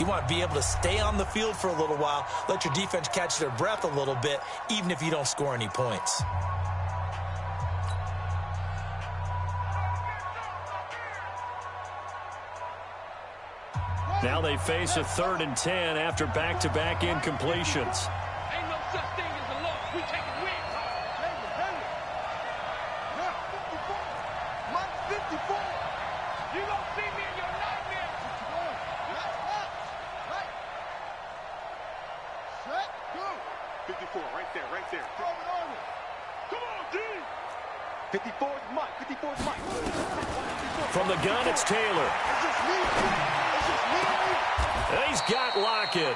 You want to be able to stay on the field for a little while, let your defense catch their breath a little bit, even if you don't score any points. Now they face a 3rd and 10 after back-to-back incompletions. Ain't no such thing as a loss. We take a win. 54. You don't see me in your nightmare. Set, go. 54, right there. Throw it on it. Come on, D. 54 is Mike. 54 is Mike. From the gun, it's Taylor. He's got Lockett.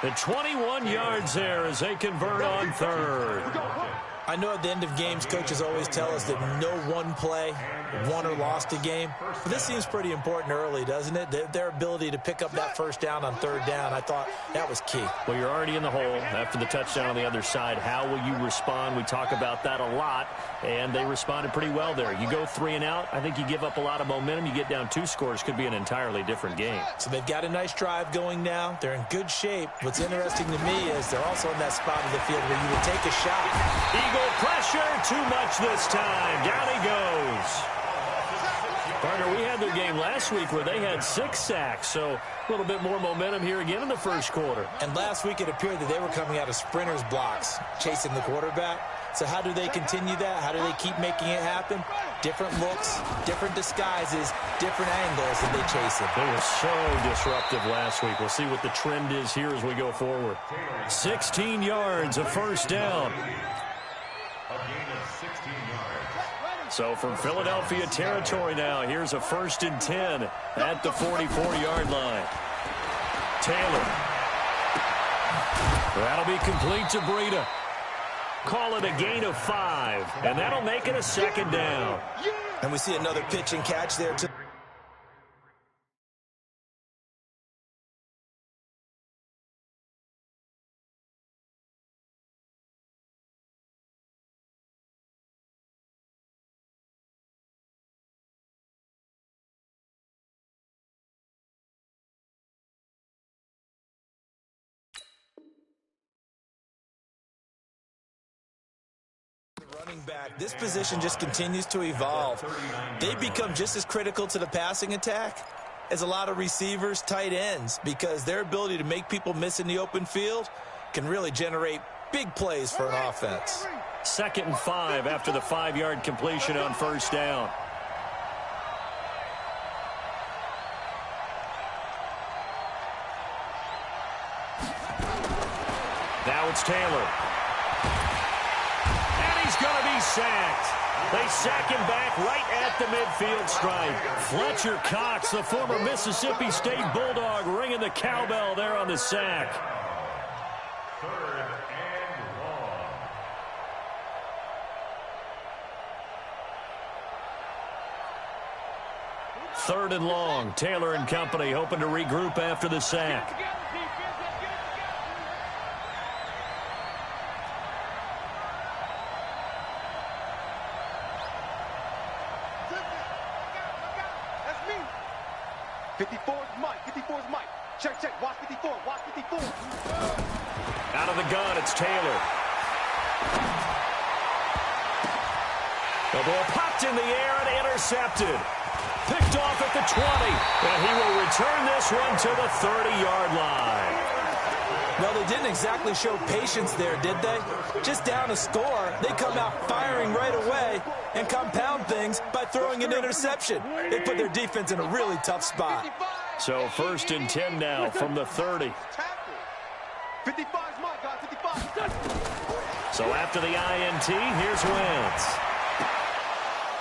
The 21 yards there as they convert on 3rd. I know at the end of games, coaches always tell us that no one play won or lost a game. But this seems pretty important early, doesn't it? Their ability to pick up that first down on 3rd down, I thought that was key. Well, you're already in the hole after the touchdown on the other side. How will you respond? We talk about that a lot, and they responded pretty well there. You go 3 and out, I think you give up a lot of momentum. You get down 2 scores, could be an entirely different game. So they've got a nice drive going now. They're in good shape. What's interesting to me is they're also in that spot of the field where you would take a shot. Eagle pressure, too much this time. Down he goes. Partner, we had their game last week where they had 6 sacks, so a little bit more momentum here again in the first quarter. And last week it appeared that they were coming out of sprinters blocks, chasing the quarterback. So how do they continue that? How do they keep making it happen? Different looks, different disguises, different angles that they chase it. They were so disruptive last week. We'll see what the trend is here as we go forward. 16 yards, a first down. So from Philadelphia territory now, here's a 1st and 10 at the 44-yard line. Taylor. That'll be complete to Breida. Call it a gain of 5, and that'll make it a 2nd down. And we see another pitch and catch there too. Running back, this position just continues to evolve. They become just as critical to the passing attack as a lot of receivers, tight ends, because their ability to make people miss in the open field can really generate big plays for an offense. 2nd and 5 after the 5-yard completion on 1st down. Now it's Taylor. He's going to be sacked. They sack him back right at the midfield stripe. Fletcher Cox, the former Mississippi State Bulldog, ringing the cowbell there on the sack. 3rd and long. Taylor and company hoping to regroup after the sack. Check. Watch 54. Out of the gun, it's Taylor. The ball popped in the air and intercepted. Picked off at the 20. And he will return this one to the 30-yard line. Well, they didn't exactly show patience there, did they? Just down a score, they come out firing right away and compound things by throwing an interception. They put their defense in a really tough spot. So 1st and 10 now from the 30. 55's my guy, 55. So after the INT, here's Wentz.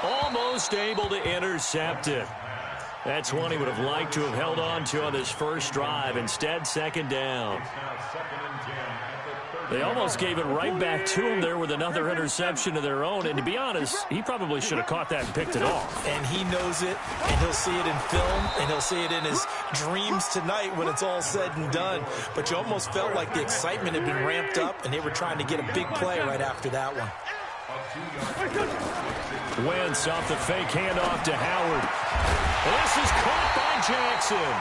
Almost able to intercept it. That's one he would have liked to have held on to on this first drive. Instead, 2nd down. They almost gave it right back to him there with another interception of their own. And to be honest, he probably should have caught that and picked it off. And he knows it, and he'll see it in film, and he'll see it in his dreams tonight when it's all said and done. But you almost felt like the excitement had been ramped up, and they were trying to get a big play right after that one. Wentz off the fake handoff to Howard. This is caught by Jackson.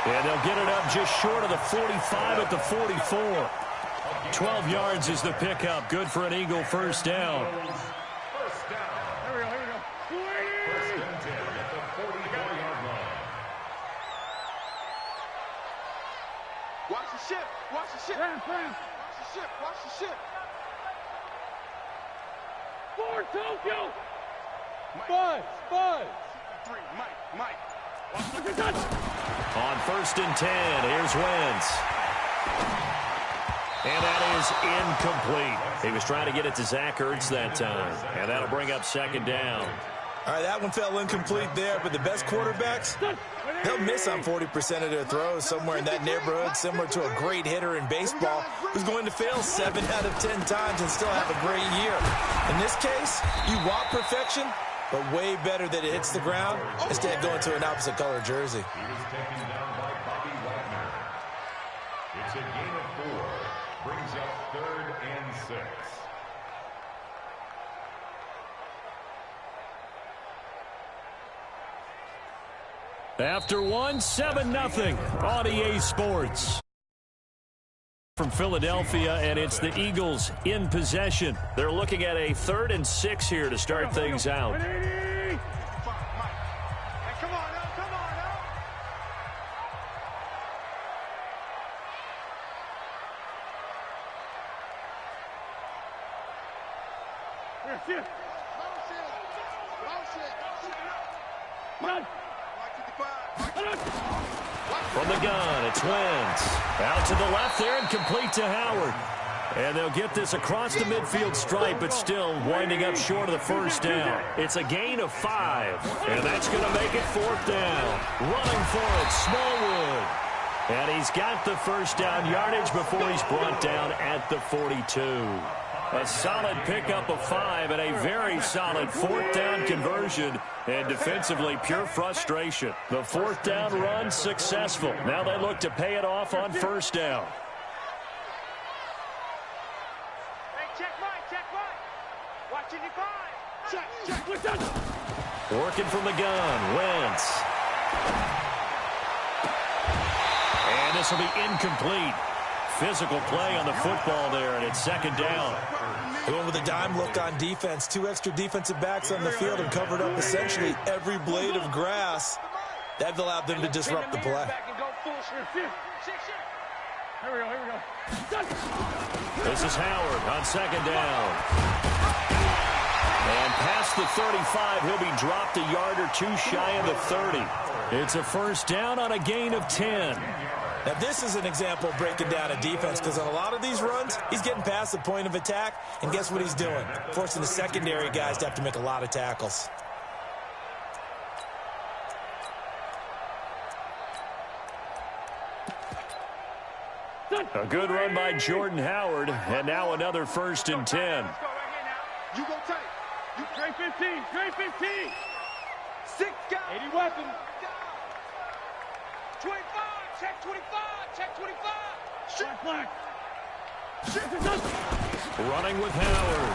And they'll get it up just short of the 45 at the 44. 12 yards is the pickup. Good for an Eagle first down. First down. Here we go. First and 10 at the 44-yard line. Watch the ship. Watch the ship. Watch the ship. Watch the ship. Four, Tokyo. Mike. Five. 3, Mike. On first and 10, here's Wentz. And that is incomplete. He was trying to get it to Zach Ertz that time. And that'll bring up second down. All right, that one fell incomplete there, but the best quarterbacks, they'll miss on 40% of their throws, somewhere in that neighborhood, similar to a great hitter in baseball who's going to fail 7 out of 10 times and still have a great year. In this case, you want perfection, but way better that it hits the ground instead of going to an opposite color jersey. He was taken down by Bobby Wagner. It's a gain of 4. Brings up 3rd and 6. After 7-0 on EA Sports. From Philadelphia, and it's the Eagles in possession. They're looking at a 3rd and 6 here to start things out. Hey, come on now. From the gun, it's Wentz. Out to the left there and complete to Howard. And they'll get this across the midfield stripe, but still winding up short of the first down. It's a gain of 5, and that's going to make it 4th down. Running for it, Smallwood. And he's got the first down yardage before he's brought down at the 42. A solid pickup of 5 and a very solid 4th down conversion. And defensively, pure frustration. The 4th down run successful. Now they look to pay it off on first down. Check Mike. Watching your 5. Check. Working from the gun, Wentz. And this will be incomplete. Physical play on the football there, and it's second down. They went with a dime look on defense. 2 extra defensive backs on the field and covered up essentially every blade of grass. That allowed them to disrupt the play. Here we go. This is Howard on second down. And past the 35, he'll be dropped a yard or 2 shy of the 30. It's a first down on a gain of 10. Now, this is an example of breaking down a defense, because on a lot of these runs, he's getting past the point of attack, and guess what he's doing? Forcing the secondary guys to have to make a lot of tackles. A good run by Jordan Howard, and now another first and 10. You go tight. You straight 15. 6 guys. 80 weapons. 25. Check 25. Check 25. Running with Howard.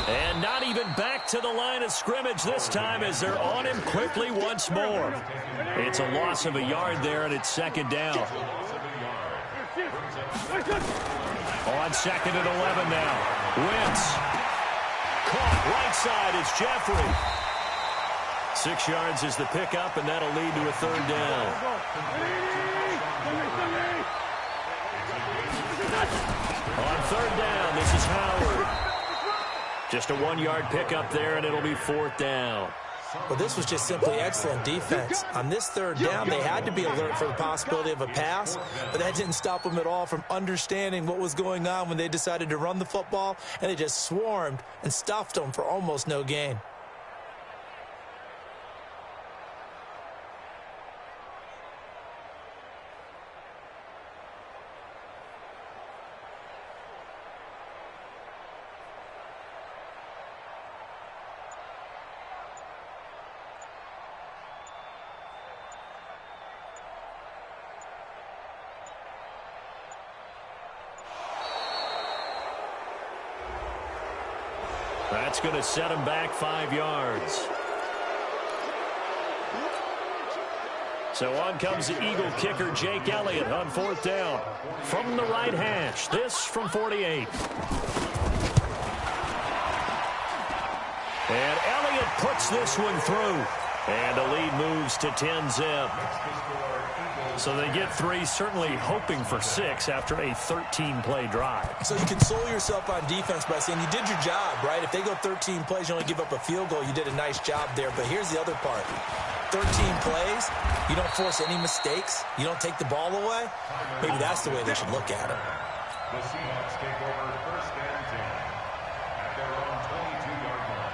And not even back to the line of scrimmage this time as they're on him quickly once more. It's a loss of a yard there, and it's second down. On second and 11 now. Wentz. Caught right side. It's Jeffrey. 6 yards is the pickup, and that'll lead to a third down. On third down, this is Howard. Just a 1-yard pickup there, and it'll be 4th down. Well, this was just simply excellent defense. On this third down, they had to be alert for the possibility of a pass, but that didn't stop them at all from understanding what was going on when they decided to run the football, and they just swarmed and stuffed them for almost no gain. That's going to set him back 5 yards. So on comes the Eagle kicker, Jake Elliott, on 4th down. From the right hash, this from 48. And Elliott puts this one through. And the lead moves to 10-zip. So they get 3, certainly hoping for 6 after a 13-play drive. So you console yourself on defense by saying you did your job, right? If they go 13 plays, you only give up a field goal, you did a nice job there. But here's the other part. 13 plays, you don't force any mistakes, you don't take the ball away. Maybe that's the way they should look at it. The Seahawks take over 1st and 10 at their own 22-yard line.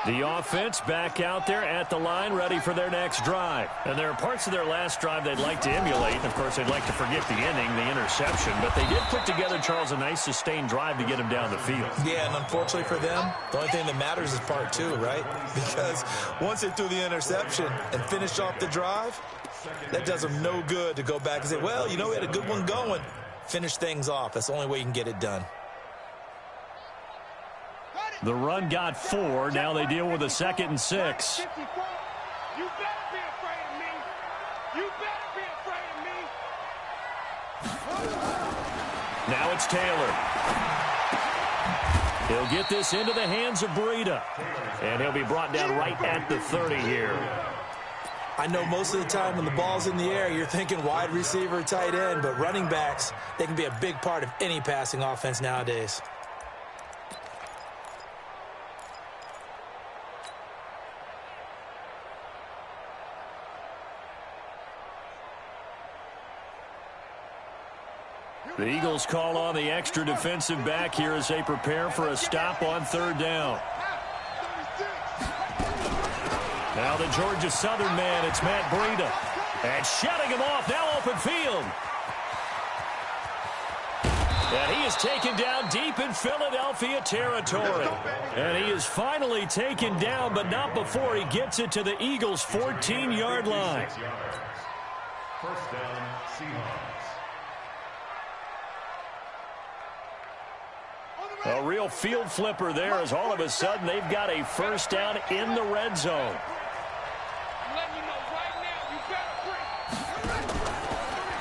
The offense back out there at the line, ready for their next drive. And there are parts of their last drive they'd like to emulate. And, of course, they'd like to forget the ending, the interception. But they did put together, Charles, a nice sustained drive to get him down the field. Yeah, and unfortunately for them, the only thing that matters is part 2, right? Because once they threw the interception and finished off the drive, that does them no good to go back and say, well, you know, we had a good one going. Finish things off. That's the only way you can get it done. The run got 4. Now they deal with a 2nd and 6. You better be afraid of me. You better be afraid of me. Now it's Taylor. He'll get this into the hands of Breida. And he'll be brought down right at the 30 here. I know most of the time when the ball's in the air, you're thinking wide receiver, tight end, but running backs, they can be a big part of any passing offense nowadays. The Eagles call on the extra defensive back here as they prepare for a stop on 3rd down. Now the Georgia Southern man, it's Matt Breida. And shutting him off, now open field. And he is taken down deep in Philadelphia territory. And he is finally taken down, but not before he gets it to the Eagles' 14-yard line. 1st down, Seahawks. A real field flipper there as all of a sudden they've got a 1st down in the red zone.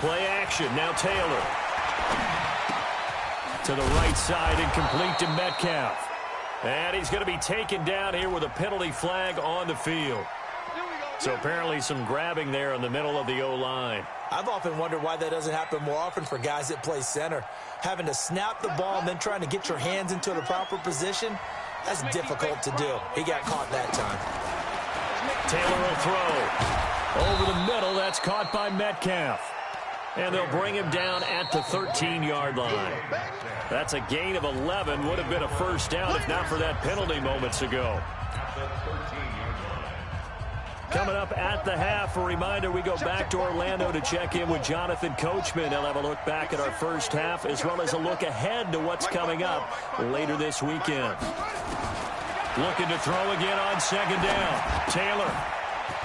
Play action, now Taylor. To the right side and complete to Metcalf. And he's going to be taken down here with a penalty flag on the field. So apparently some grabbing there in the middle of the O-line. I've often wondered why that doesn't happen more often for guys that play center. Having to snap the ball and then trying to get your hands into the proper position, that's difficult to do. He got caught that time. Taylor will throw. Over the middle, that's caught by Metcalf. And they'll bring him down at the 13-yard line. That's a gain of 11. Would have been a 1st down if not for that penalty moments ago. Coming up at the half, a reminder, we go back to Orlando to check in with Jonathan Coachman. He'll have a look back at our 1st half as well as a look ahead to what's coming up later this weekend. Looking to throw again on 2nd down. Taylor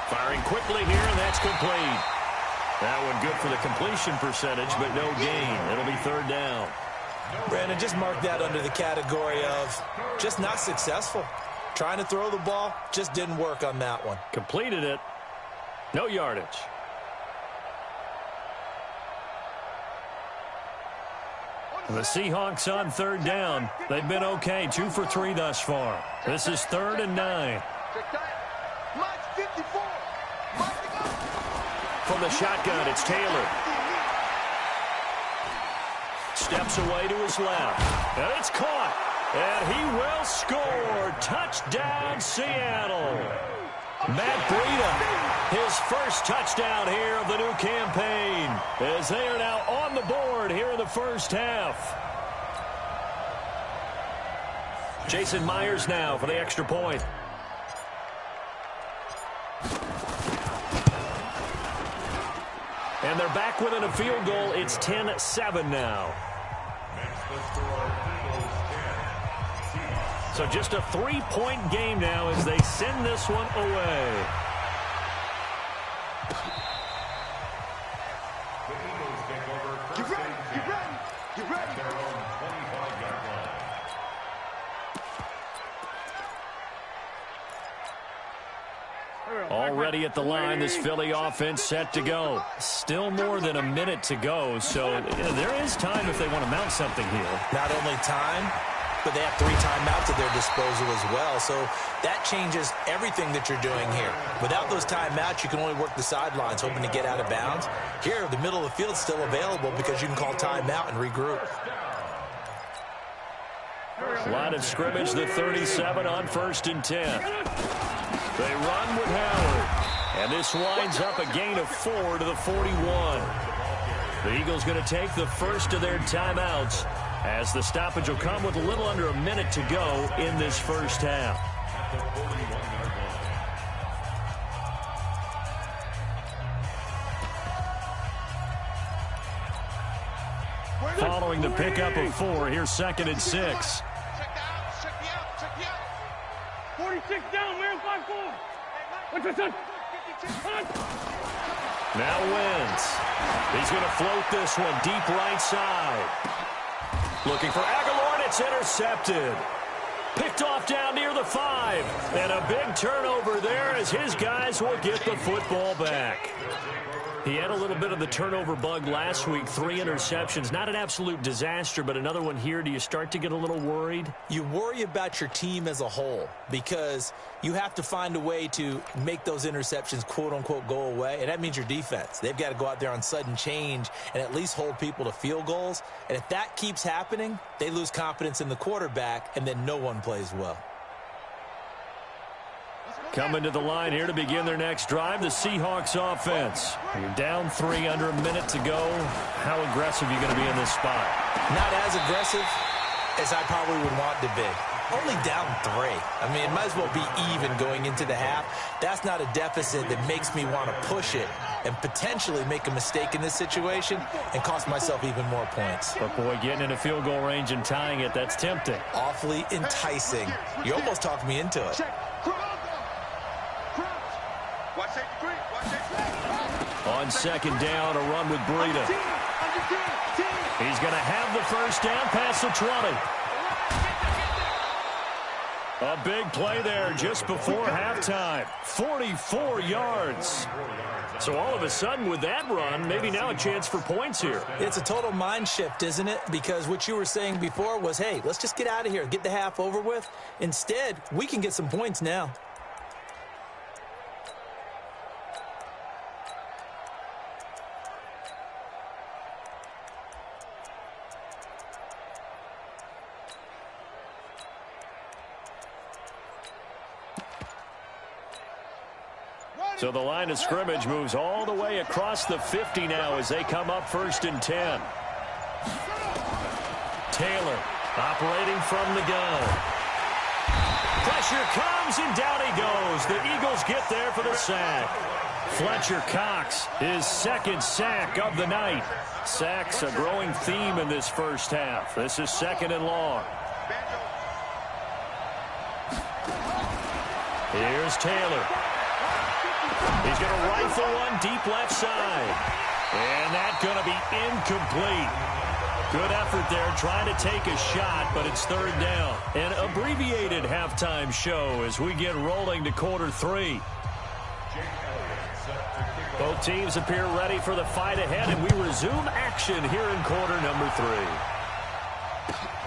firing quickly here, and that's complete. That one good for the completion percentage, but no gain. It'll be 3rd down. Brandon, just mark that under the category of just not successful. Trying to throw the ball, just didn't work on that one. Completed it. No yardage. The Seahawks on 3rd down. They've been okay, 2 for 3 thus far. This is 3rd and 9. From the shotgun, it's Taylor. Steps away to his left. And it's caught. And he will score. Touchdown, Seattle. Matt Breida, his 1st touchdown here of the new campaign, as they are now on the board here in the 1st half. Jason Myers now for the extra point. And they're back within a field goal. It's 10-7 now. So just a 3-point game now as they send this one away. The Eagles take over 1st and 10 at their own 25-yard line. ready at the line. This Philly offense set to go. Still more than a minute to go, so there is time if they want to mount something here. Not only time, but they have 3 timeouts at their disposal as well. So that changes everything that you're doing here. Without those timeouts, you can only work the sidelines, hoping to get out of bounds. Here, the middle of the field is still available because you can call timeout and regroup. Line of scrimmage, the 37 on 1st and 10. They run with Howard. And this winds up a gain of 4 to the 41. The Eagles going to take the first of their timeouts, as the stoppage will come with a little under a minute to go in this first half. Following the pickup of 4, here's 2nd and 6. Check the out. 46 down, man, 5-4. Now Wentz. He's going to float this one deep right side. Looking for Aguilar, and it's intercepted. Picked off down near the 5. And a big turnover there as his guys will get the football back. He had a little bit of the turnover bug last week, 3 interceptions. Not an absolute disaster, but another one here. Do you start to get a little worried? You worry about your team as a whole because you have to find a way to make those interceptions, quote-unquote, go away, and that means your defense. They've got to go out there on sudden change and at least hold people to field goals. And if that keeps happening, they lose confidence in the quarterback, and then no one plays well. Coming to the line here to begin their next drive, the Seahawks offense. You're down 3, under a minute to go. How aggressive are you going to be in this spot? Not as aggressive as I probably would want to be. Only down 3. I mean, it might as well be even going into the half. That's not a deficit that makes me want to push it and potentially make a mistake in this situation and cost myself even more points. But, boy, getting into field goal range and tying it, that's tempting. Awfully enticing. You almost talked me into it. On 2nd down, a run with Breida. He's going to have the first down past the 20. A big play there just before halftime. 44 yards. So all of a sudden with that run, maybe now a chance for points here. It's a total mind shift, isn't it? Because what you were saying before was, hey, let's just get out of here, get the half over with. Instead, we can get some points now. So the line of scrimmage moves all the way across the 50 now as they come up 1st and 10. Taylor operating from the gun. Pressure comes, and down he goes. The Eagles get there for the sack. Fletcher Cox, his 2nd sack of the night. Sacks a growing theme in this first half. This is 2nd and long. Here's Taylor. He's going to rifle one deep left side. And that's going to be incomplete. Good effort there trying to take a shot, but it's 3rd down. An abbreviated halftime show as we get rolling to quarter 3. Both teams appear ready for the fight ahead, and we resume action here in quarter number 3.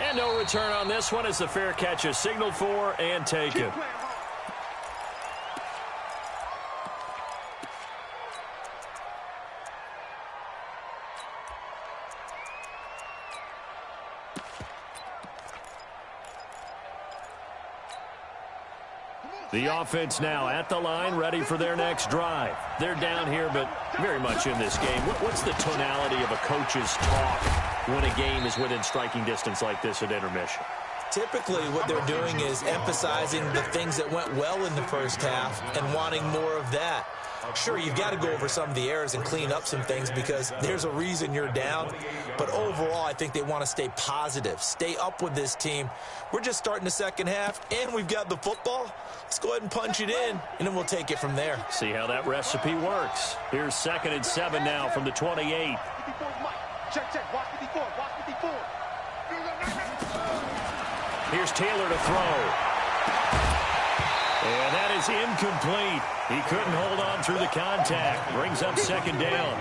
And no return on this one as the fair catch is signaled for and taken. The offense now at the line, ready for their next drive. They're down here, but very much in this game. What's the tonality of a coach's talk when a game is within striking distance like this at intermission? Typically, what they're doing is emphasizing the things that went well in the first half and wanting more of that. Sure, you've got to go over some of the errors and clean up some things because there's a reason you're down. But overall, I think they want to stay positive, stay up with this team. We're just starting the second half, and we've got the football. Let's go ahead and punch it in, and then we'll take it from there. See how that recipe works. Here's 2nd and 7 now from the 28. Check. Watch 54. Here's Taylor to throw. And that is incomplete. He couldn't hold on through the contact. Brings up second down.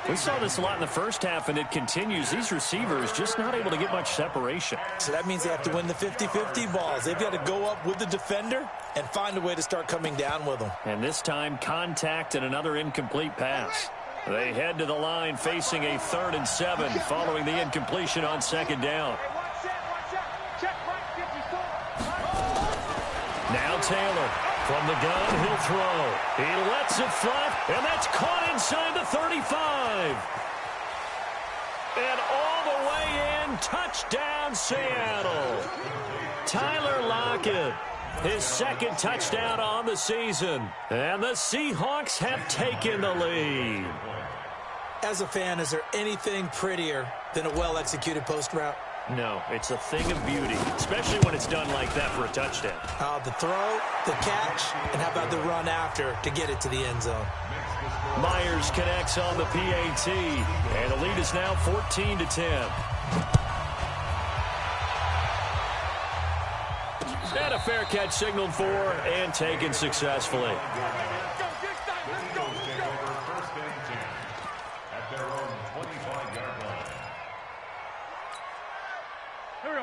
We saw this a lot in the first half, and it continues. These receivers just not able to get much separation. So that means they have to win the 50-50 balls. They've got to go up with the defender and find a way to start coming down with them. And this time, contact and another incomplete pass. They head to the line facing a 3rd and 7 following the incompletion on second down. Now Taylor from the gun, he'll throw. He lets it flat, and that's caught inside the 35. And all the way in, touchdown Seattle. Tyler Lockett, his 2nd touchdown on the season. And the Seahawks have taken the lead. As a fan, is there anything prettier than a well-executed post route? No, it's a thing of beauty, especially when it's done like that for a touchdown. The throw, the catch, and how about the run after to get it to the end zone? Myers connects on the PAT, and the lead is now 14-10. And a fair catch signaled for and taken successfully.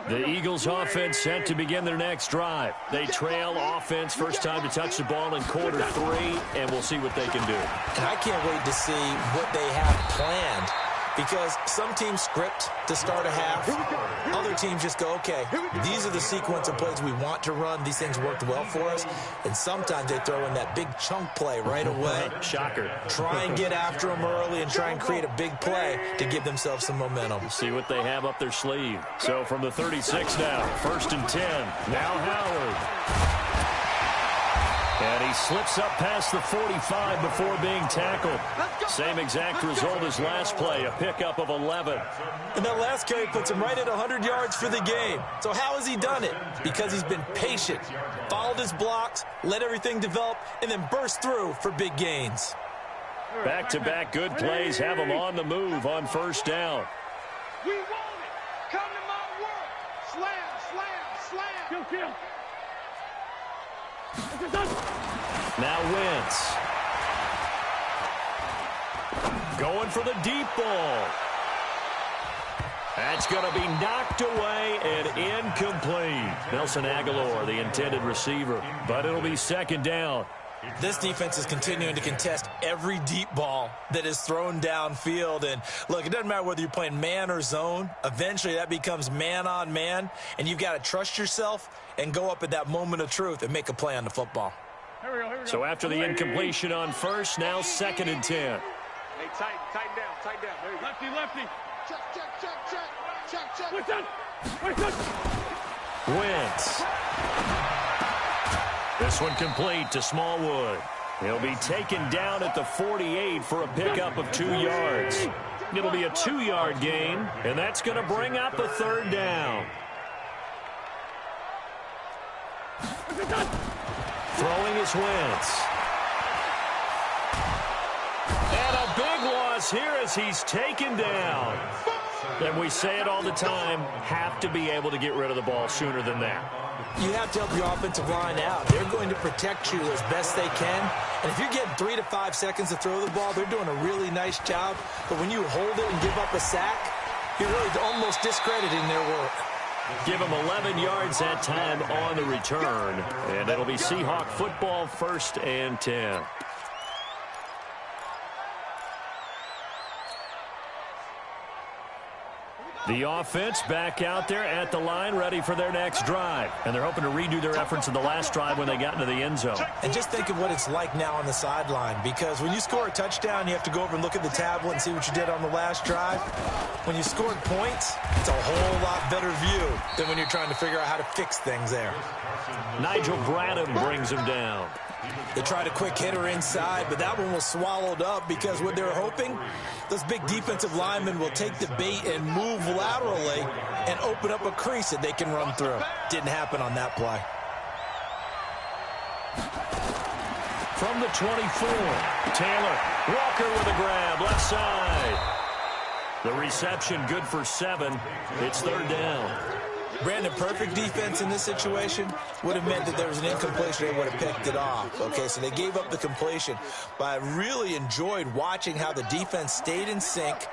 The Eagles offense set to begin their next drive. They trail offense, first time to touch the ball in quarter 3, and we'll see what they can do. And I can't wait to see what they have planned, because some teams script to start a half. Other teams just go, okay, these are the sequence of plays we want to run. These things worked well for us. And sometimes they throw in that big chunk play right away. Shocker. Try and get after them early and try and create a big play to give themselves some momentum. See what they have up their sleeve. So from the 36 now, 1st and 10. Now Howard. And he slips up past the 45 before being tackled. Same exact result as last play, a pickup of 11. And that last carry puts him right at 100 yards for the game. So how has he done it? Because he's been patient, followed his blocks, let everything develop, and then burst through for big gains. Back-to-back good plays have him on the move on 1st down. We want it. Come to my world. Slam, slam, slam. Kill, kill. Now Wentz. Going for the deep ball. That's going to be knocked away and incomplete. Nelson Aguilar, the intended receiver, but it'll be 2nd down. This defense is continuing to contest every deep ball that is thrown downfield. And, look, it doesn't matter whether you're playing man or zone. Eventually that becomes man on man, and you've got to trust yourself and go up at that moment of truth and make a play on the football. Here we go. So after the incompletion on 1st, now 2nd and 10. Hey, tighten down. There you go. Lefty. Check. Wait, Wentz. This one complete to Smallwood. He'll be taken down at the 48 for a pickup of 2 yards. It'll be a 2-yard gain, and that's going to bring up a 3rd down. Throwing is Wentz. And a big loss here as he's taken down. And we say it all the time, have to be able to get rid of the ball sooner than that. You have to help your offensive line out. They're going to protect you as best they can. And if you're getting 3 to 5 seconds to throw the ball, they're doing a really nice job. But when you hold it and give up a sack, you're really almost discrediting their work. Give them 11 yards that time on the return. And it'll be Seahawk football, 1st and 10. The offense back out there at the line, ready for their next drive. And they're hoping to redo their efforts in the last drive when they got into the end zone. And just think of what it's like now on the sideline, because when you score a touchdown, you have to go over and look at the tablet and see what you did on the last drive. When you scored points, it's a whole lot better view than when you're trying to figure out how to fix things there. Nigel Bradham brings him down. They tried a quick hitter inside, but that one was swallowed up because what they're hoping, those big defensive linemen will take the bait and move laterally and open up a crease that they can run through. Didn't happen on that play. From the 24, Taylor. Walker with a grab, left side. The reception good for 7. It's 3rd down. Brandon, perfect defense in this situation would have meant that there was an incompletion. They would have picked it off. Okay, so they gave up the completion. But I really enjoyed watching how the defense stayed in sync,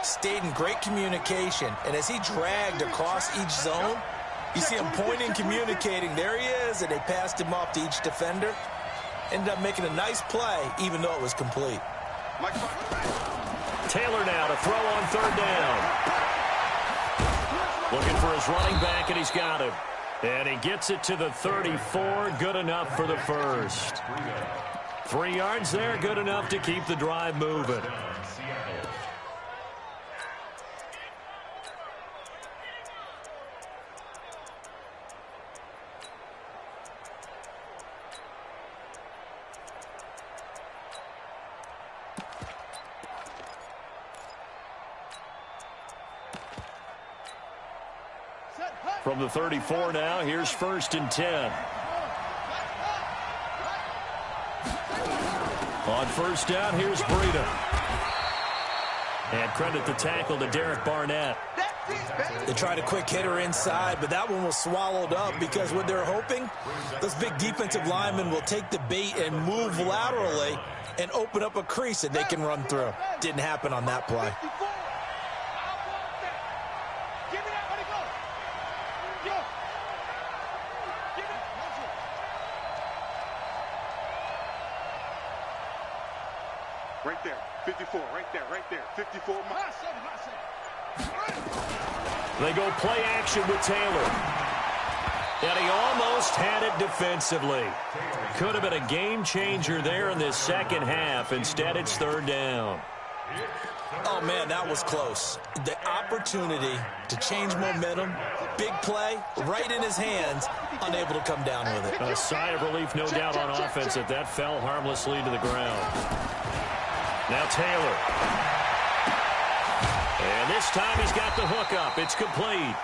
stayed in great communication. And as he dragged across each zone, you see him pointing, communicating. There he is, and they passed him off to each defender. Ended up making a nice play, even though it was complete. Taylor now to throw on third down. Looking for his running back, and he's got him. And he gets it to the 34. Good enough for the first. 3 yards there, good enough to keep the drive moving. From the 34 now, here's 1st and 10. On 1st down, here's Breida. And credit the tackle to Derek Barnett. They tried a quick hitter inside, but that one was swallowed up because what they're hoping, those big defensive linemen will take the bait and move laterally and open up a crease that they can run through. Didn't happen on that play. Right there, 54, right there, 54. They go play action with Taylor. And he almost had it defensively. Could have been a game changer there in this second half. Instead, it's 3rd down. Oh, man, that was close. The opportunity to change momentum, big play, right in his hands, unable to come down with it. A sigh of relief, no doubt, on offense that fell harmlessly to the ground. Now Taylor. And this time he's got the hook up. It's complete.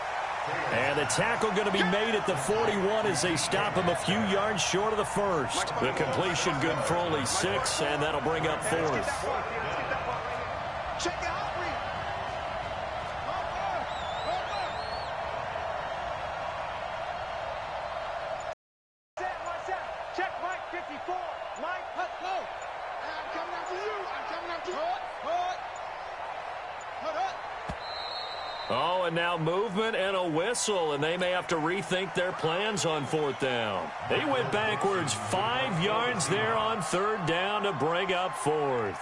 And the tackle going to be made at the 41 as they stop him a few yards short of the first. The completion good for only 6, and that'll bring up 4th. Check out. Check Mike 54. Mike, let's go. I'm coming after you. I'm coming after you. Oh, and now movement and a whistle, and they may have to rethink their plans on 4th down. They went backwards 5 yards there on 3rd down to bring up 4th.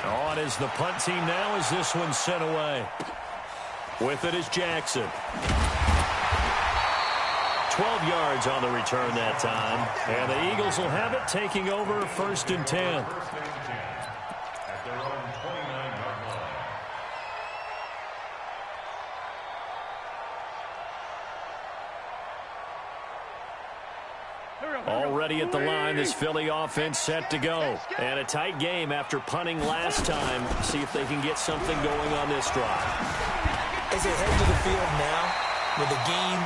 On is the punt team now as this one's sent away. With it is Jackson. 12 yards on the return that time. And the Eagles will have it, taking over 1st and 10. At their own 29-yard line. Already at the line, this Philly offense set to go. And a tight game after punting last time. See if they can get something going on this drive. As they head to the field now, with the game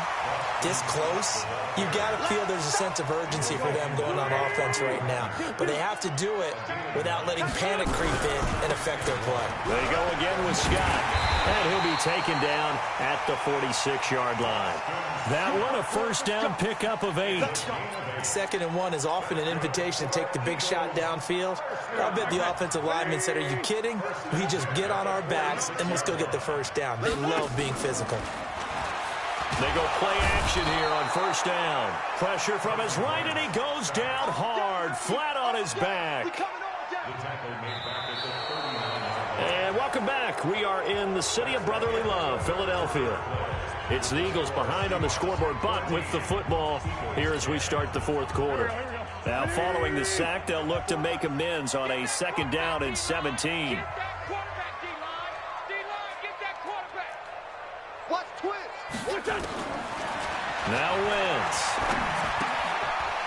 this close, you've got to feel there's a sense of urgency for them going on offense right now. But they have to do it without letting panic creep in and affect their play. They go again with Scott. And he'll be taken down at the 46-yard line. That one, a 1st down pickup of 8. 2nd and 1 is often an invitation to take the big shot downfield. I bet the offensive lineman said, are you kidding? We just get on our backs and let's go get the 1st down. They love being physical. They go play action here on 1st down. Pressure from his right, and he goes down hard, flat on his back. And welcome back. We are in the city of brotherly love, Philadelphia. It's the Eagles behind on the scoreboard, but with the football here as we start the 4th quarter. Now following the sack, they'll look to make amends on a 2nd down and 17. Now Wentz.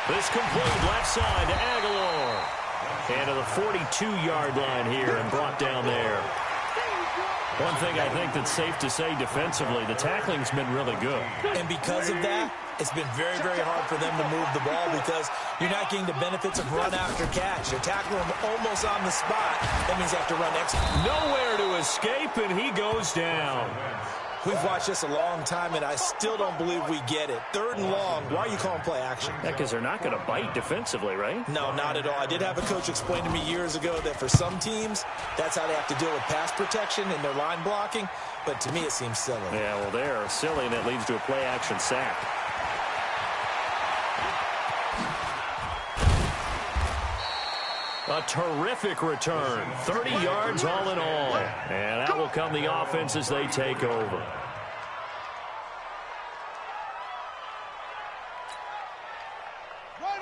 This complete left side to Aguilar. And to the 42-yard line here and brought down there. One thing I think that's safe to say defensively, the tackling's been really good. And because of that, It's been very, very hard for them to move the ball because you're not getting the benefits of run after catch. They're tackling them almost on the spot. That means they have to run extra. Nowhere to escape, and he goes down. We've watched this a long time, and I still don't believe we get it. 3rd and long. Why are you calling play action? Yeah, because they're not going to bite defensively, right? No, not at all. I did have a coach explain to me years ago that for some teams, that's how they have to deal with pass protection and their line blocking. But to me, it seems silly. Yeah, well, they're silly, and that leads to a play action sack. A terrific return. 30 yards all in all. And that will come the offense as they take over.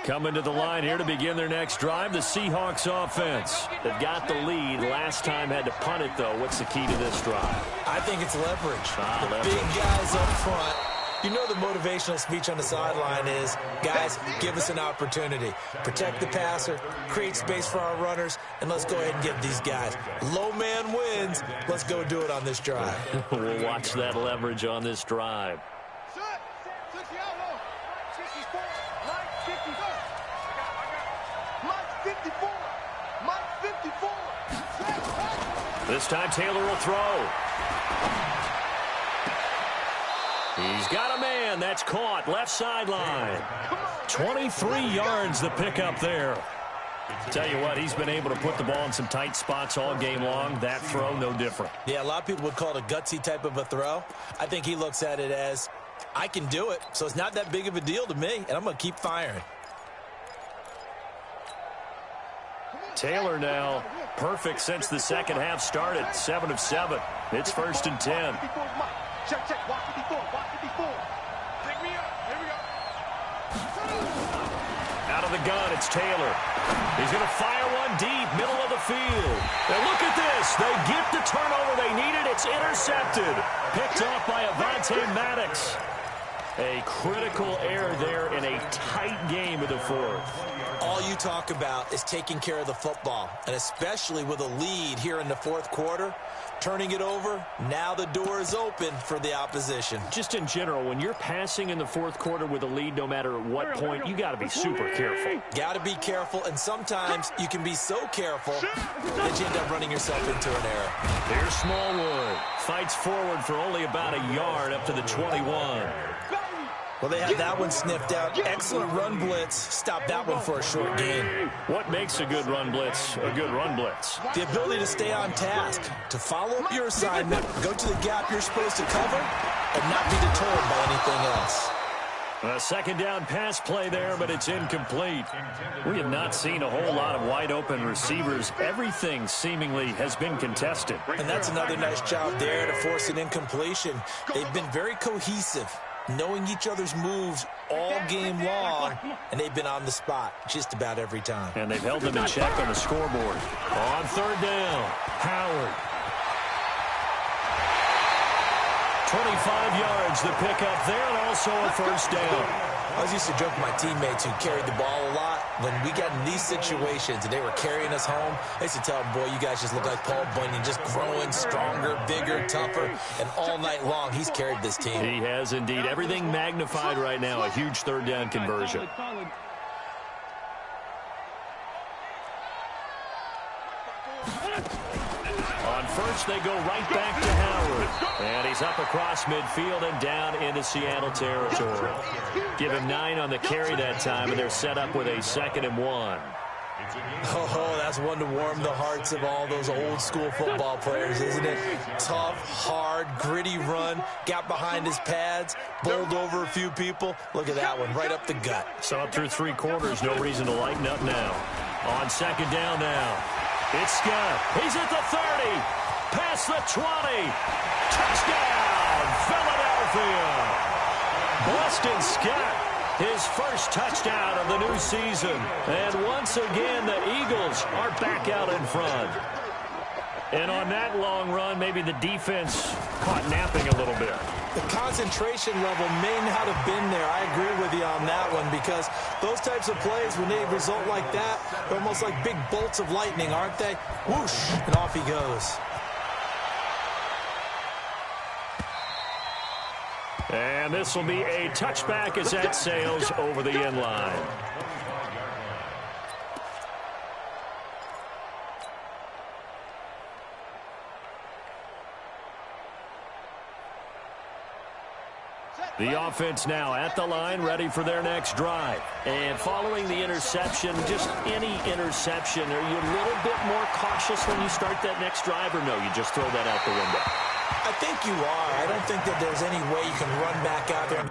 Coming to the line here to begin their next drive, the Seahawks offense. They've got the lead. Last time had to punt it, though. What's the key to this drive? I think it's leverage. Leverage. Big guys up front. You know the motivational speech on the sideline is, guys, give us an opportunity. Protect the passer, create space for our runners, and let's go ahead and get these guys. Low man wins. Let's go do it on this drive. We'll watch that leverage on this drive. This time Taylor will throw. He's got a man. That's caught. Left sideline. 23 yards the pickup there. Tell you what, he's been able to put the ball in some tight spots all game long. That throw, no different. Yeah, a lot of people would call it a gutsy type of a throw. I think he looks at it as, I can do it, so it's not that big of a deal to me, and I'm going to keep firing. Taylor now perfect since the second half started. 7 of 7. It's 1st and 10. Check, watch 54, watch 54. Pick me up, here we go. Out of the gun, it's Taylor. He's going to fire one deep, middle of the field. And look at this. They get the turnover they needed. It's intercepted. Picked off by Avonte Maddox. A critical error there in a tight game of the 4th. All you talk about is taking care of the football, and especially with a lead here in the 4th quarter. Turning it over, now the door is open for the opposition. Just in general, when you're passing in the 4th quarter with a lead, no matter at what point, you got to be super careful. Got to be careful, and sometimes you can be so careful that you end up running yourself into an error. Here's Smallwood. Fights forward for only about a yard up to the 21. Well, they had that one sniffed out. Excellent run blitz. Stop that one for a short gain. What makes a good run blitz a good run blitz? The ability to stay on task, to follow up your assignment, go to the gap you're supposed to cover, and not be deterred by anything else. A second down pass play there, but it's incomplete. We have not seen a whole lot of wide open receivers. Everything seemingly has been contested. And that's another nice job there to force an incompletion. They've been very cohesive, knowing each other's moves all game long, and they've been on the spot just about every time. And they've held them in check on the scoreboard. On 3rd down, Howard. 25 yards the pickup there, and also a 1st down. I was used to joke with my teammates who carried the ball a lot. When we got in these situations and they were carrying us home, I used to tell them, boy, you guys just look like Paul Bunyan, just growing stronger, bigger, tougher, and all night long he's carried this team. He has indeed. Everything magnified right now, a huge 3rd down conversion. On 1st, they go right back to Howard. And he's up across midfield and down into Seattle territory. Give him 9 on the carry that time, and they're set up with a 2nd and 1. Oh, that's one to warm the hearts of all those old school football players, isn't it? Tough, hard, gritty run, got behind his pads, bowled over a few people. Look at that one, right up the gut. So up through 3 quarters, no reason to lighten up now. On 2nd down now. It's Scott. He's at the 30. Past the 20. Touchdown, Philadelphia. Boston Scott, his first touchdown of the new season. And once again, the Eagles are back out in front. And on that long run, maybe the defense caught napping a little bit. The concentration level may not have been there. I agree with you on that one, because those types of plays, when they result like that, they're almost like big bolts of lightning, aren't they? Whoosh, and off he goes. And And this will be a touchback as that sails over the end line. The offense now at the line, ready for their next drive. And following the interception, just any interception, are you a little bit more cautious when you start that next drive, or no, you just throw that out the window? I think you are. I don't think that there's any way you can run back out there.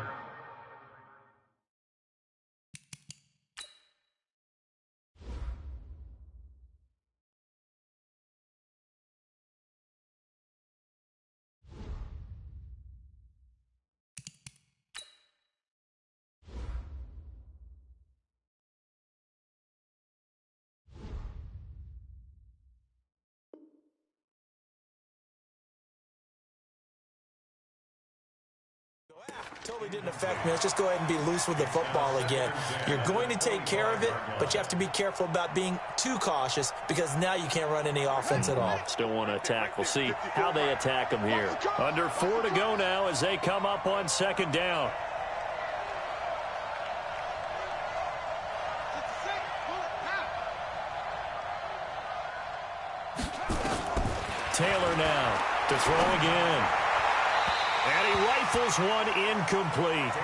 Totally didn't affect me. Let's just go ahead and be loose with the football again. You're going to take care of it, but you have to be careful about being too cautious because now you can't run any offense at all. Still want to attack. We'll see how they attack them here. Under 4 to go now as they come up on second down. Taylor now to throw again. And he rifles one incomplete.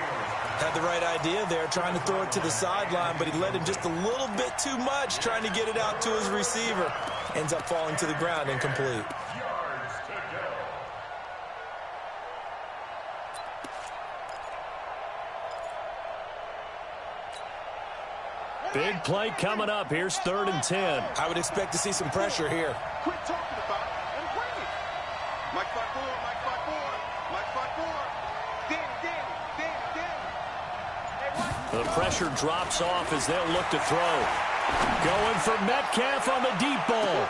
Had the right idea there, trying to throw it to the sideline, but he led him just a little bit too much, trying to get it out to his receiver. Ends up falling to the ground incomplete. Big play coming up. Here's 3rd and 10. I would expect to see some pressure here. Quit talking about it and bring it. Mike 5-4, Mike 5-4, Mike 5-4. The pressure drops off as they'll look to throw. Going for Metcalf on the deep ball.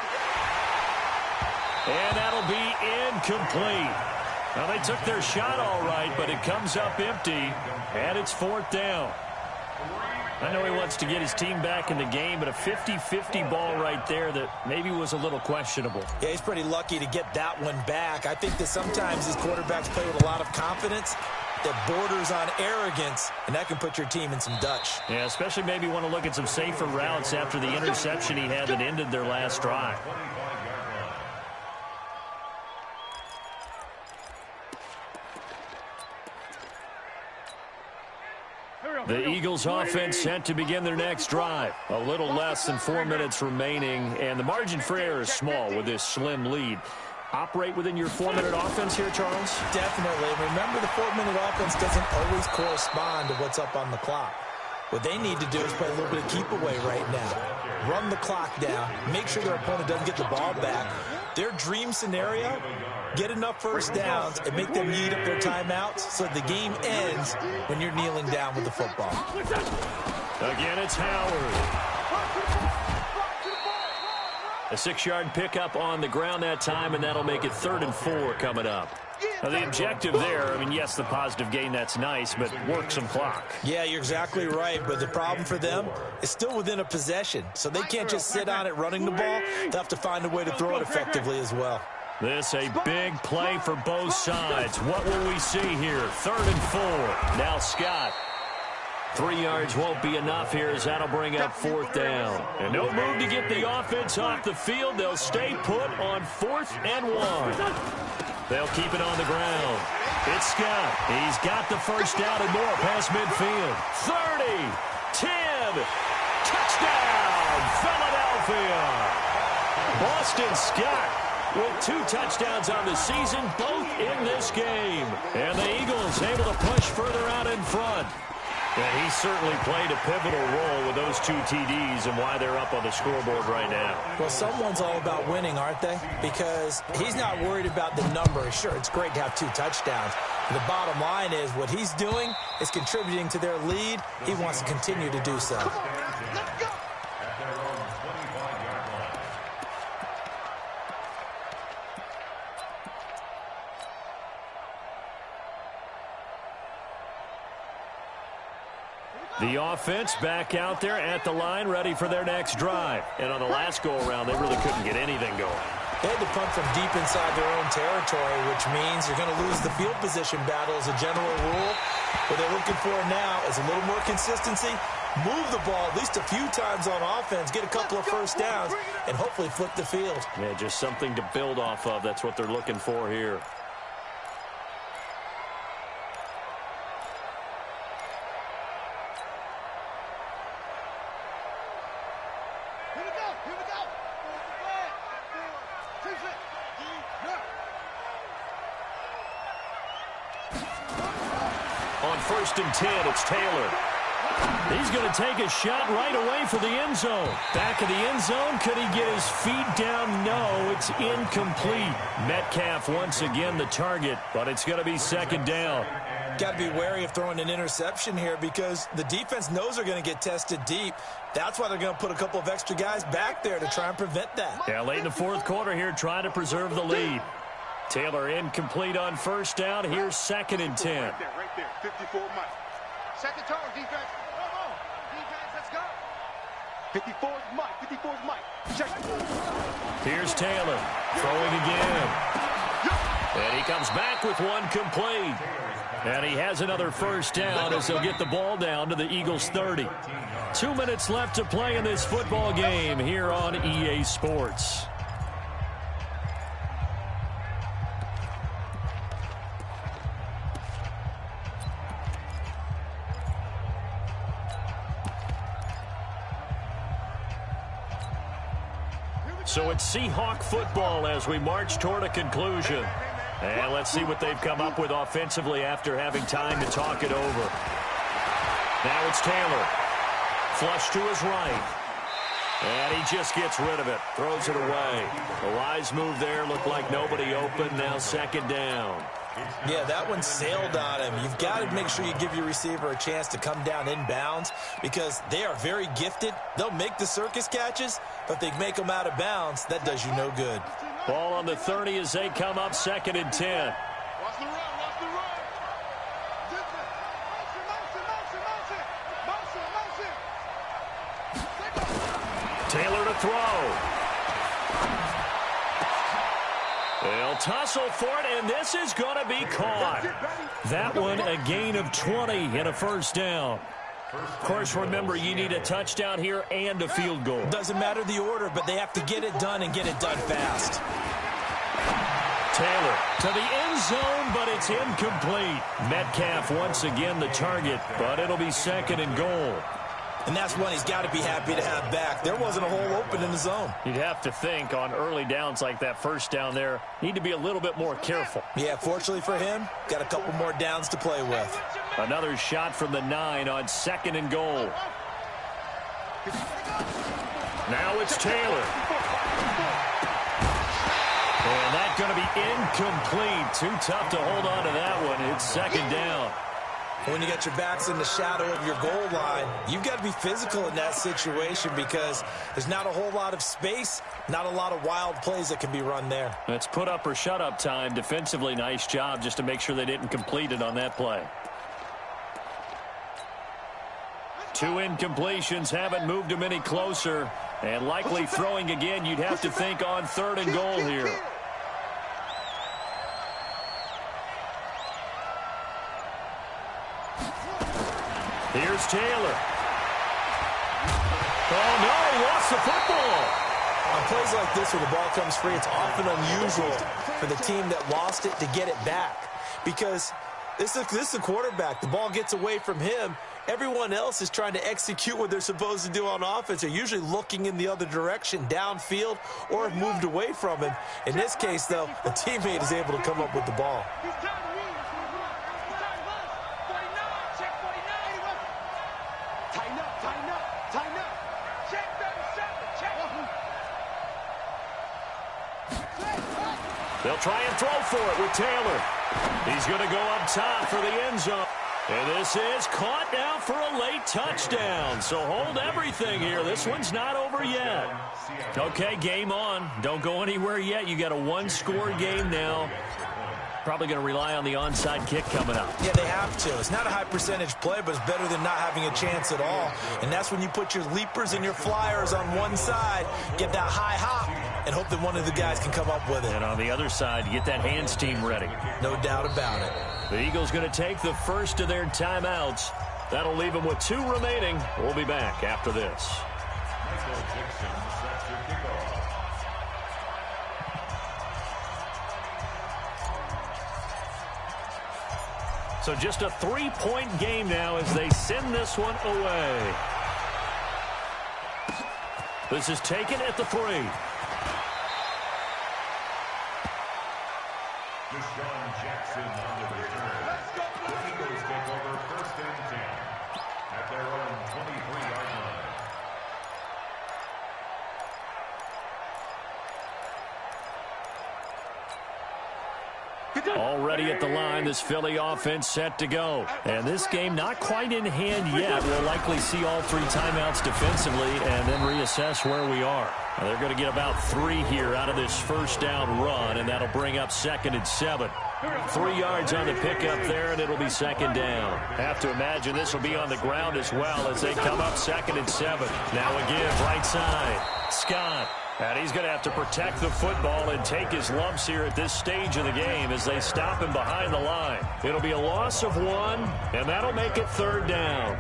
And that'll be incomplete. Now, they took their shot all right, but it comes up empty, and it's 4th down. I know he wants to get his team back in the game, but a 50-50 ball right there that maybe was a little questionable. Yeah, he's pretty lucky to get that one back. I think that sometimes these quarterbacks play with a lot of confidence that borders on arrogance, and that can put your team in some Dutch. Yeah, especially maybe want to look at some safer routes after the interception he had that ended their last drive. The Eagles offense set to begin their next drive. A little less than 4 minutes remaining, and the margin for error is small with this slim lead. Operate within your 4-minute offense here, Charles? Definitely. Remember, the 4-minute offense doesn't always correspond to what's up on the clock. What they need to do is play a little bit of keep away right now. Run the clock down. Make sure their opponent doesn't get the ball back. Their dream scenario, get enough first downs and make them eat up their timeouts so the game ends when you're kneeling down with the football. Again, it's Howard. A 6-yard pickup on the ground that time, and that'll make it 3rd and 4 coming up. Now, the objective there, I mean, yes, the positive gain, that's nice, but work some clock. Yeah, you're exactly right, but the problem for them is still within a possession, so they can't just sit on it running the ball. They'll have to find a way to throw it effectively as well. This a big play for both sides. What will we see here? 3rd and 4. Now Scott. 3 yards won't be enough here as that'll bring up 4th down. And no move to get the offense off the field. They'll stay put on 4th and 1. They'll keep it on the ground. It's Scott. He's got the first down and more past midfield. 30, 10, touchdown, Philadelphia. Boston Scott with 2 touchdowns on the season, both in this game. And the Eagles able to push further out in front. And he certainly played a pivotal role with those 2 TDs and why they're up on the scoreboard right now. Well, someone's all about winning, aren't they? Because he's not worried about the number. Sure, it's great to have 2 touchdowns. But the bottom line is what he's doing is contributing to their lead. He wants to continue to do so. Let's go. The offense back out there at the line, ready for their next drive. And on the last go-around, they really couldn't get anything going. They had to punt from deep inside their own territory, which means you're going to lose the field position battle as a general rule. What they're looking for now is a little more consistency, move the ball at least a few times on offense, get a couple of first downs, and hopefully flip the field. Yeah, just something to build off of. That's what they're looking for here. On 1st and 10, it's Taylor. He's going to take a shot right away for the end zone. Back of the end zone. Could he get his feet down? No, it's incomplete. Metcalf once again the target, but it's going to be 2nd down. Got to be wary of throwing an interception here because the defense knows they're going to get tested deep. That's why they're going to put a couple of extra guys back there to try and prevent that. Yeah, late in the 4th quarter here, trying to preserve the lead. Taylor incomplete on 1st down. Here's 2nd and 10. Right there. 54 Mike. Second turn, defense. Come on. Defense, let's go. 54 is Mike. 54 is Mike. Check. Here's Taylor. Throwing again. And he comes back with one complete. And he has another 1st down as he'll get the ball down to the Eagles' 30. 2 minutes left to play in this football game here on EA Sports. So it's Seahawk football as we march toward a conclusion. And let's see what they've come up with offensively after having time to talk it over. Now it's Taylor. Flush to his right. And he just gets rid of it. Throws it away. A wise move there. Looked like nobody open. Now 2nd down. Yeah, that one sailed on him. You've got to make sure you give your receiver a chance to come down inbounds because they are very gifted. They'll make the circus catches, but they make them out of bounds. That does you no good. Ball on the 30 as they come up 2nd and 10. Watch the run. Watch the run. Motion. Taylor to throw. They'll tussle for it, and this is going to be caught. That one a gain of 20 and a 1st down. Of course, remember, you need a touchdown here and a field goal. Doesn't matter the order, but they have to get it done and get it done fast. Taylor to the end zone, but it's incomplete. Metcalf once again the target, but it'll be 2nd and goal. And that's one he's got to be happy to have back. There wasn't a hole open in the zone. You'd have to think on early downs like that 1st down there, need to be a little bit more careful. Yeah, fortunately for him, got a couple more downs to play with. Another shot from the 9 on 2nd and goal. Now it's Taylor. And that's going to be incomplete. Too tough to hold on to that one. It's 2nd down. When you got your backs in the shadow of your goal line, you've got to be physical in that situation because there's not a whole lot of space, not a lot of wild plays that can be run there. It's put up or shut up time. Defensively, nice job just to make sure they didn't complete it on that play. 2 incompletions haven't moved him any closer. And likely throwing again, you'd have to think on 3rd and goal here. Here's Taylor. Oh, no, he lost the football. On plays like this where the ball comes free, it's often unusual for the team that lost it to get it back because this is the quarterback. The ball gets away from him. Everyone else is trying to execute what they're supposed to do on offense. They're usually looking in the other direction, downfield, or have moved away from him. In this case, though, a teammate is able to come up with the ball. They'll try and throw for it with Taylor. He's going to go up top for the end zone. And this is caught now for a late touchdown. So hold everything here. This one's not over yet. Okay, game on. Don't go anywhere yet. You got a 1-score game now. Probably going to rely on the onside kick coming up. Yeah, they have to. It's not a high percentage play, but it's better than not having a chance at all. And that's when you put your leapers and your flyers on one side, get that high hop, and hope that one of the guys can come up with it. And on the other side, get that hands team ready. No doubt about it. The Eagles going to take the first of their timeouts. That'll leave them with 2 remaining. We'll be back after this. Michael Dixon sets the kickoff. So just a 3-point game now as they send this one away. This is taken at the 3. Deshaun Jackson on the return. The Eagles take over 1st and 10 at their own 23-yard line. Already at the line, this Philly offense set to go. And this game not quite in hand yet. We'll likely see all 3 timeouts defensively and then reassess where we are. Now, they're going to get about 3 here out of this first down run, and that'll bring up 2nd and 7. 3 yards on the pickup there, and it'll be 2nd down. Have to imagine this will be on the ground as well as they come up 2nd and 7. Now again, right side, Scott. And he's going to have to protect the football and take his lumps here at this stage of the game as they stop him behind the line. It'll be a loss of 1, and that'll make it 3rd down.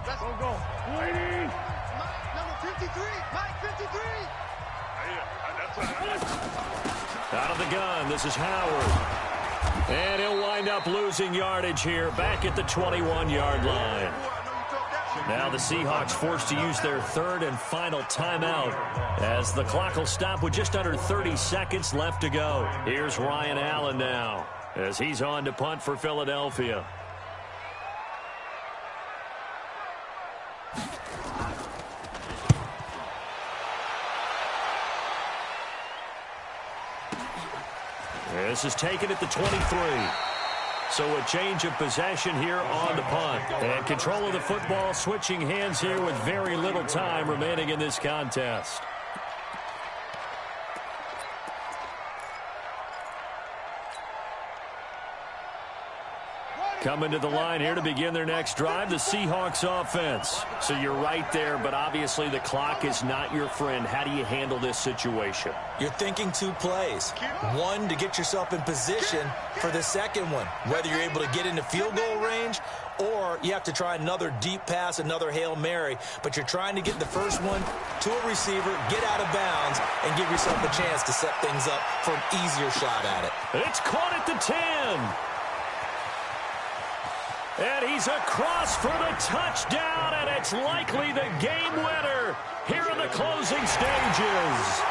Let's go. Lady. Number 53. Mike 53. Out of the gun, this is Howard. And he'll wind up losing yardage here back at the 21-yard line. Now the Seahawks forced to use their 3rd and final timeout as the clock will stop with just under 30 seconds left to go. Here's Ryan Allen now as he's on to punt for Philadelphia. This is taken at the 23. So a change of possession here on the punt. And control of the football switching hands here with very little time remaining in this contest. Coming to the line here to begin their next drive, the Seahawks offense. So you're right there, but obviously the clock is not your friend. How do you handle this situation? You're thinking 2 plays. 1 to get yourself in position for the second one, whether you're able to get into field goal range or you have to try another deep pass, another Hail Mary, but you're trying to get the first one to a receiver, get out of bounds, and give yourself a chance to set things up for an easier shot at it. It's caught at the 10. And he's across for the touchdown, and it's likely the game winner here in the closing stages.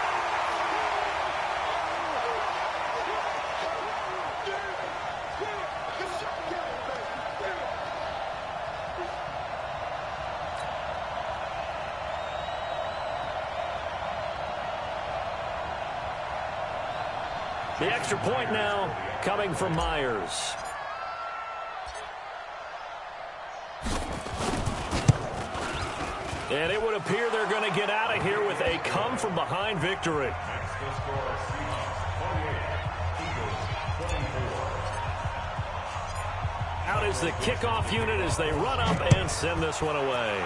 The extra point now coming from Myers. And it would appear they're going to get out of here with a come-from-behind victory. Out is the kickoff unit as they run up and send this one away.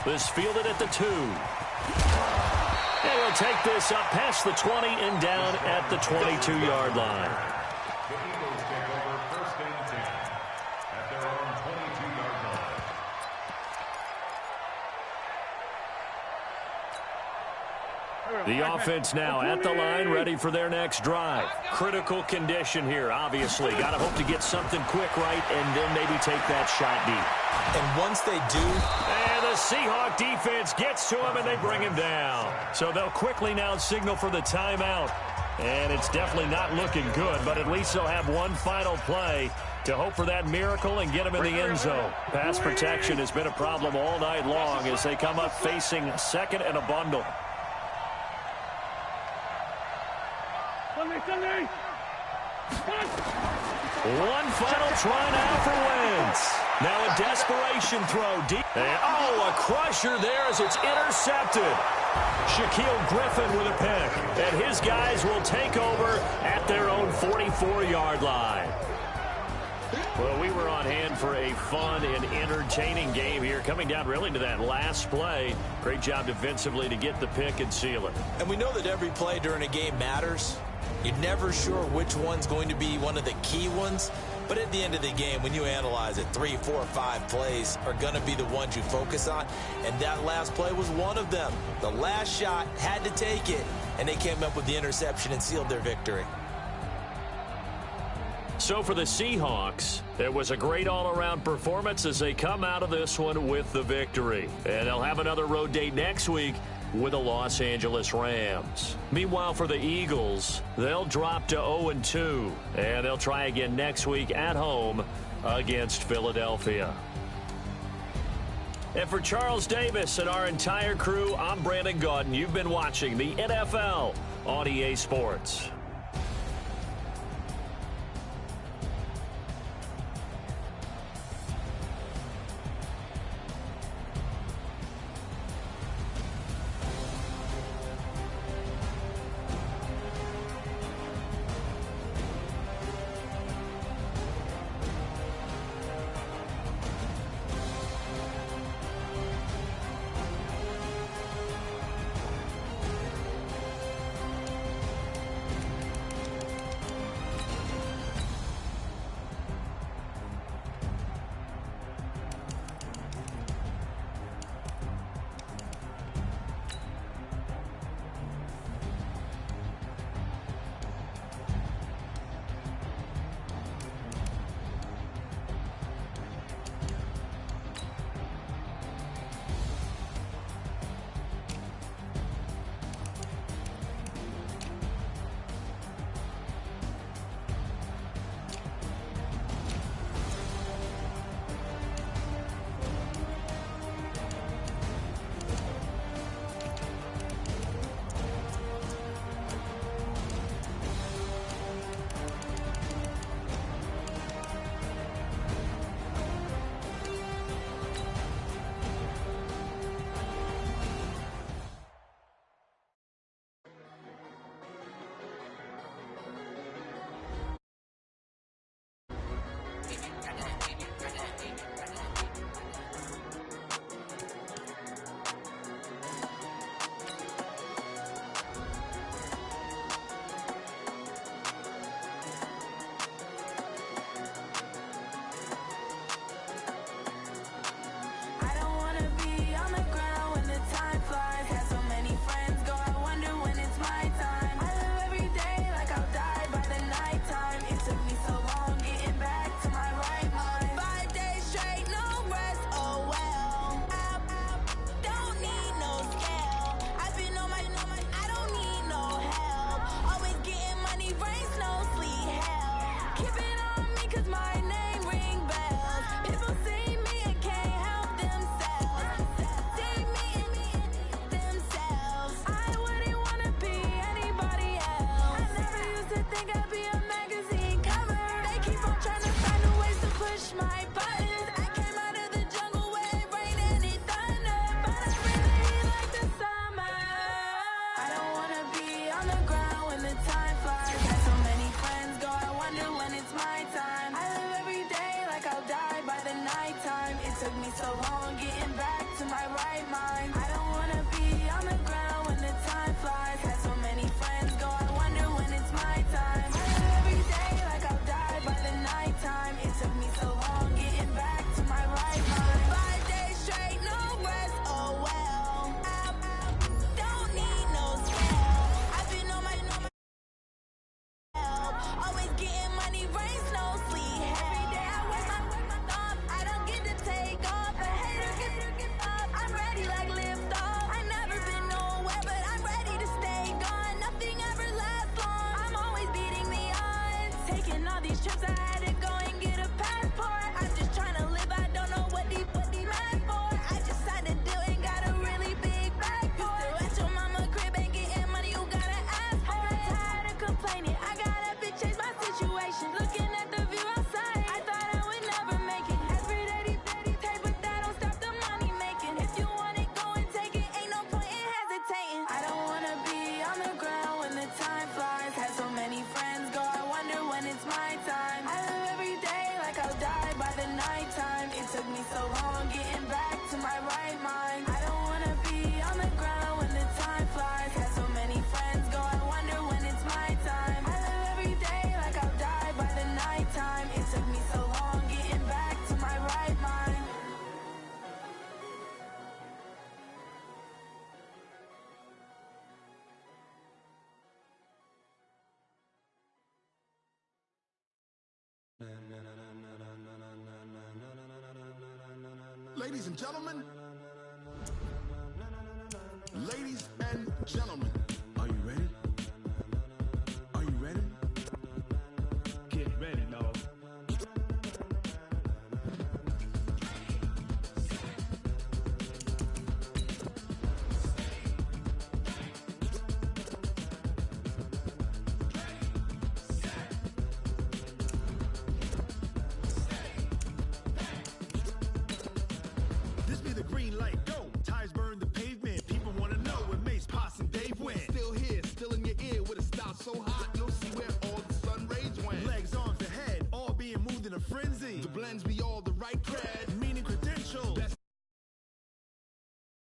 This fielded at the 2. And we'll take this up past the 20 and down at the 22-yard line. The Eagles take over 1st and 10 at their own 22-yard line. The offense now at the line, ready for their next drive. Critical condition here, obviously. Got to hope to get something quick right and then maybe take that shot deep. And once they do... And the Seahawk defense gets to him and they bring him down. So they'll quickly now signal for the timeout. And it's definitely not looking good, but at least they'll have one final play to hope for that miracle and get him in the end zone. Pass protection has been a problem all night long as they come up facing 2nd and a bundle. One final try now for Wentz. Now a desperation throw deep. And, a crusher there as it's intercepted. Shaquille Griffin with a pick. And his guys will take over at their own 44-yard line. Well, we were on hand for a fun and entertaining game here, coming down really to that last play. Great job defensively to get the pick and seal it. And we know that every play during a game matters. You're never sure which one's going to be one of the key ones. But at the end of the game, when you analyze it, 3, 4, 5 plays are going to be the ones you focus on. And that last play was one of them. The last shot had to take it, and they came up with the interception and sealed their victory. So for the Seahawks, it was a great all-around performance as they come out of this one with the victory. And they'll have another road date next week with the Los Angeles Rams. Meanwhile, for the Eagles, they'll drop to 0-2, and they'll try again next week at home against Philadelphia. And for Charles Davis and our entire crew, I'm Brandon Gaudin. You've been watching the NFL on EA Sports. Ladies and gentlemen. Ladies and gentlemen.